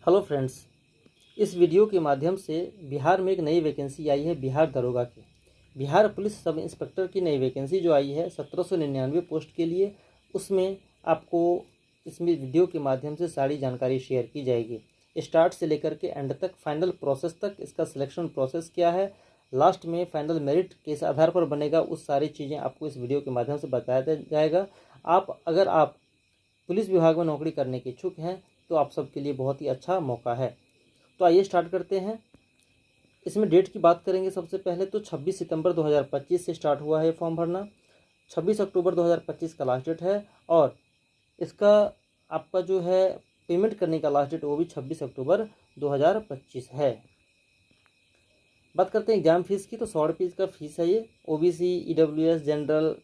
Hello friends, इस video के माध्यम से बिहार में एक नई वैकेंसी आई है बिहार दरोगा की। बिहार पुलिस सब इंस्पेक्टर की नई वैकेंसी जो आई है 1799 पोस्ट के लिए, उसमें आपको इसमें वीडियो के माध्यम से सारी जानकारी शेयर की जाएगी। स्टार्ट से लेकर के एंड तक, फाइनल प्रोसेस तक, इसका सिलेक्शन प्रोसेस क्या है, लास्ट में फाइनल मेरिट किस आधार पर बनेगा, उस सारी चीज़ें आपको इस वीडियो के माध्यम से बताया जाएगा। अगर आप पुलिस विभाग में नौकरी करने के इच्छुक हैं तो आप सबके लिए बहुत ही अच्छा मौका है। तो आइए स्टार्ट करते हैं। इसमें डेट की बात करेंगे सबसे पहले तो 26 सितंबर 2025 से स्टार्ट हुआ है फॉर्म भरना। 26 अक्टूबर 2025 का लास्ट डेट है और इसका आपका जो है पेमेंट करने का लास्ट डेट वो भी 26 अक्टूबर 2025 है। बात करते हैं एग्जाम फीस की, तो 100 रुपये का फीस है ये। OBC, EWS, general,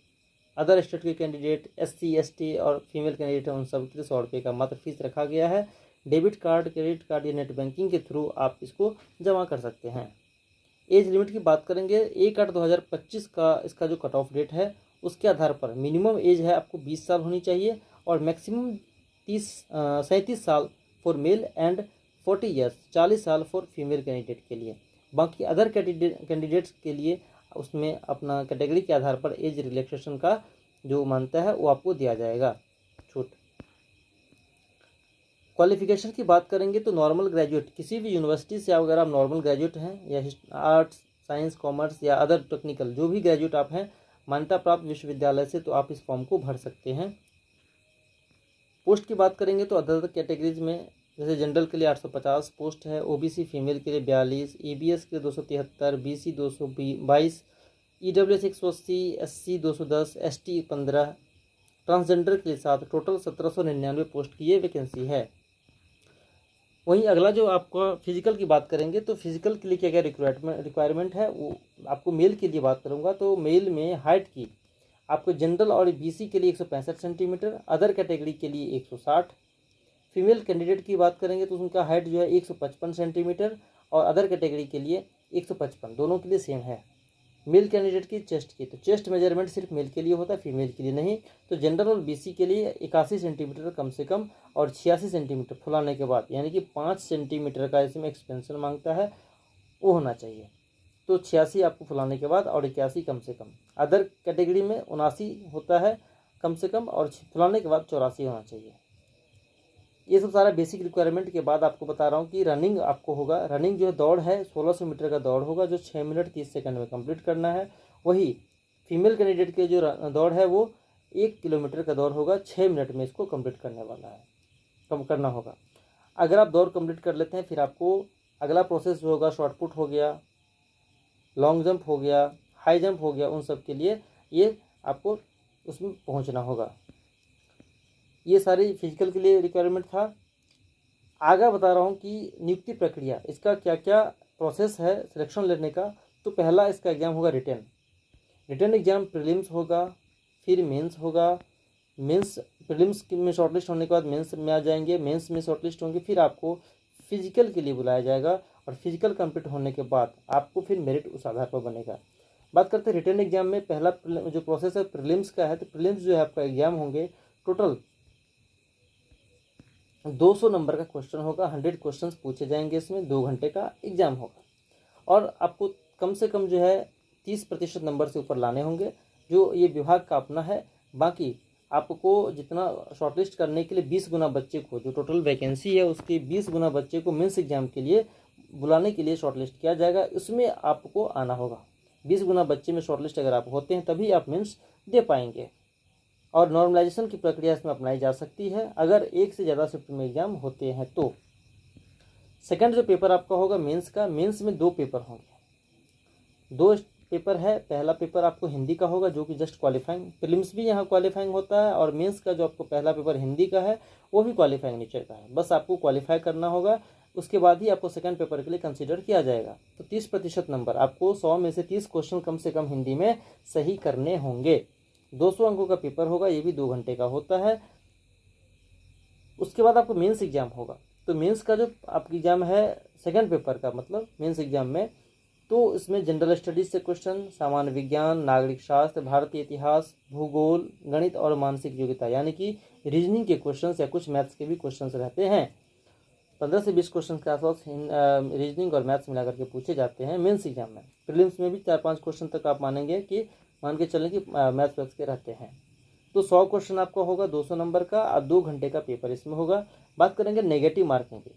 other state के कैंडिडेट, एससी, एसटी और फीमेल कैंडिडेट हैं, उन सब के लिए 100 रुपये का मात्र फीस रखा गया है। डेबिट कार्ड, क्रेडिट कार्ड या नेट बैंकिंग के थ्रू आप इसको जमा कर सकते हैं। एज लिमिट की बात करेंगे, 1/8/2025 का इसका जो कट ऑफ डेट है उसके आधार पर मिनिमम एज है आपको 20 साल होनी चाहिए और मैक्सिमम 37 साल फॉर मेल एंड 40 ईयर्स 40 साल फॉर फीमेल कैंडिडेट के लिए। बाकी अदर कैंडिडेट्स के लिए उसमें अपना कैटेगरी के आधार पर एज रिलैक्सेशन का जो मानता है वो आपको दिया जाएगा छूट। क्वालिफिकेशन की बात करेंगे तो नॉर्मल ग्रेजुएट, किसी भी यूनिवर्सिटी से अगर आप नॉर्मल ग्रेजुएट हैं या आर्ट्स, साइंस, कॉमर्स या अदर टेक्निकल जो भी ग्रेजुएट आप हैं मान्यता प्राप्त विश्वविद्यालय से, तो आप इस फॉर्म को भर सकते हैं। पोस्ट की बात करेंगे तो अदर कैटेगरीज में जैसे जनरल के लिए 850 पोस्ट है, ओबीसी फीमेल के लिए 42, ईबीएस के लिए 273, BC 222, EWS 180, SC 210, ST 15, transgender के लिए 7, टोटल 1799 पोस्ट की ये वैकेंसी है। वहीं अगला जो आपका फिजिकल की बात करेंगे तो फिजिकल के लिए क्या क्या रिक्वायरमेंट है वो आपको मेल के लिए बात करूंगा। तो मेल में हाइट की आपको जनरल और बीसी के लिए 165 सेंटीमीटर, अदर कैटेगरी के लिए 160। फीमेल कैंडिडेट की बात करेंगे तो उनका हाइट जो है 155 सेंटीमीटर और अदर कैटेगरी के लिए 155, दोनों के लिए सेम है। मेल कैंडिडेट की चेस्ट की, तो चेस्ट मेजरमेंट सिर्फ मेल के लिए होता है, फीमेल के लिए नहीं। तो जनरल और बीसी के लिए 81 सेंटीमीटर कम से कम और 86 सेंटीमीटर फुलाने के बाद, यानी कि 5 सेंटीमीटर का इसमें एक्सपेंशन मांगता है वो होना चाहिए। तो 86 आपको फुलाने के बाद और 81 कम से कम। अदर कैटेगरी में 79 होता है कम से कम और फुलाने के बाद 84 होना चाहिए। ये सब सारा बेसिक रिक्वायरमेंट के बाद आपको बता रहा हूँ कि रनिंग आपको होगा। रनिंग जो है दौड़ है 1600 मीटर का दौड़ होगा जो 6 मिनट 30 सेकंड में कंप्लीट करना है। वही फीमेल कैंडिडेट के जो दौड़ है वो 1 किलोमीटर का दौड़ होगा, 6 मिनट में इसको कंप्लीट करने वाला है, कम करना होगा। अगर आप दौड़ कंप्लीट कर लेते हैं फिर आपको अगला प्रोसेस जो होगा, शॉर्टपुट हो गया, लॉन्ग जंप हो गया, हाई जंप हो गया, उन सब के लिए ये आपको उसमें पहुँचना होगा। ये सारी फिजिकल के लिए रिक्वायरमेंट था। आगे बता रहा हूँ कि नियुक्ति प्रक्रिया, इसका क्या क्या प्रोसेस है सिलेक्शन लेने का। तो पहला इसका एग्ज़ाम होगा रिटन एग्ज़ाम, प्रीलिम्स होगा, फिर मेंस होगा। मेंस प्रीलिम्स में शॉर्टलिस्ट होने के बाद मेंस में आ जाएंगे, मेंस में शॉर्टलिस्ट होंगे, फिर आपको फिजिकल के लिए बुलाया जाएगा और फिजिकल कंप्लीट होने के बाद आपको फिर मेरिट उस आधार पर बनेगा। बात करते हैं रिटन एग्जाम में, पहला जो प्रोसेस है प्रीलिम्स का है। तो प्रीलिम्स जो है आपका एग्जाम होंगे, टोटल 200 नंबर का क्वेश्चन होगा, 100 क्वेश्चंस पूछे जाएंगे, इसमें 2 घंटे का एग्जाम होगा और आपको कम से कम जो है 30% नंबर से ऊपर लाने होंगे, जो ये विभाग का अपना है। बाकी आपको जितना शॉर्टलिस्ट करने के लिए 20 गुना बच्चे को, जो टोटल वैकेंसी है उसके 20 गुना बच्चे को मेंस एग्जाम के लिए बुलाने के लिए शॉर्टलिस्ट किया जाएगा, उसमें आपको आना होगा। 20 गुना बच्चे में शॉर्टलिस्ट अगर आप होते हैं तभी आप मेंस दे पाएंगे। और नॉर्मलाइजेशन की प्रक्रिया इसमें अपनाई जा सकती है अगर एक से ज़्यादा शिफ्ट में एग्जाम होते हैं तो। सेकंड जो पेपर आपका होगा मेंस का, मेंस में 2 पेपर होंगे, 2 पेपर है। पहला पेपर आपको हिंदी का होगा जो कि जस्ट क्वालिफाइंग, प्रीलिम्स भी यहाँ क्वालिफाइंग होता है और मेंस का जो आपको पहला पेपर हिंदी का है वो भी क्वालिफाइंग नेचर का है, बस आपको क्वालिफाई करना होगा, उसके बाद ही आपको सेकंड पेपर के लिए कंसिडर किया जाएगा। तो 30% नंबर आपको 100 में से 30 क्वेश्चन कम से कम हिंदी में सही करने होंगे। 200 अंकों का पेपर होगा, ये भी 2 घंटे का होता है। उसके बाद आपको मेंस एग्जाम होगा। तो मेंस का जो आपकी एग्जाम है सेकंड पेपर का, मतलब मेंस एग्जाम में, तो इसमें जनरल स्टडीज से क्वेश्चन, सामान्य विज्ञान, नागरिक शास्त्र, भारतीय इतिहास, भूगोल, गणित और मानसिक योग्यता, यानी कि रीजनिंग के क्वेश्चंस या कुछ मैथ्स के भी क्वेश्चंस रहते हैं। 15 से 20 क्वेश्चन के आसपास रीजनिंग और मैथ्स मिला करके पूछे जाते हैं मेंस एग्जाम में। प्रीलिम्स में भी 4-5 क्वेश्चन तक आप मानेंगे कि मान के चलें कि मैथ्स वैथ्स के रहते हैं। तो 100 क्वेश्चन आपका होगा 200 नंबर का और 2 घंटे का पेपर इसमें होगा। बात करेंगे नेगेटिव मार्किंग की,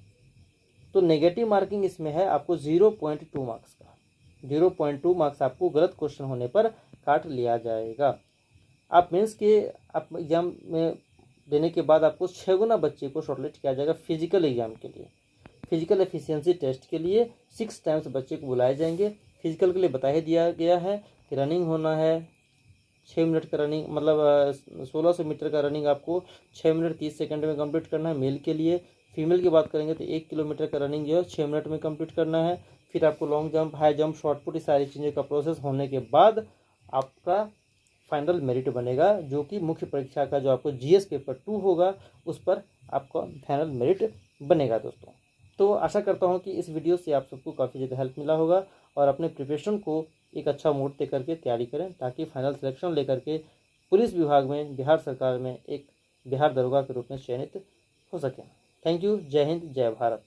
तो नेगेटिव मार्किंग इसमें है आपको 0.2 मार्क्स का। 0.2 मार्क्स आपको गलत क्वेश्चन होने पर काट लिया जाएगा। आप मेंस के आप एग्जाम में देने के बाद आपको 6 गुना बच्चे को शॉर्टलिस्ट किया जाएगा फिजिकल एग्जाम के लिए। फिजिकल एफिशिएंसी टेस्ट के लिए 6 टाइम्स बच्चे को बुलाए जाएंगे। फिजिकल के लिए बता ही दिया गया है कि रनिंग होना है 6 मिनट का रनिंग, मतलब 1600 मीटर का रनिंग आपको 6 मिनट 30 सेकंड में कंप्लीट करना है मेल के लिए। फीमेल की बात करेंगे तो 1 किलोमीटर का रनिंग जो है 6 मिनट में कंप्लीट करना है। फिर आपको long jump, high jump, short put, सारी चीज़ों का प्रोसेस होने के बाद आपका फाइनल मेरिट बनेगा, जो कि मुख्य परीक्षा का जो आपको जीएस पेपर 2 होगा उस पर आपका फाइनल मेरिट बनेगा दोस्तों। तो आशा करता हूँ कि इस वीडियो से आप सबको काफ़ी ज़्यादा हेल्प मिला होगा और अपने प्रिपरेशन को एक अच्छा मोड दे करके तैयारी करें, ताकि फाइनल सिलेक्शन लेकर के पुलिस विभाग में, बिहार सरकार में एक बिहार दरोगा के रूप में चयनित हो सकें। Thank you. जय हिंद, जय भारत।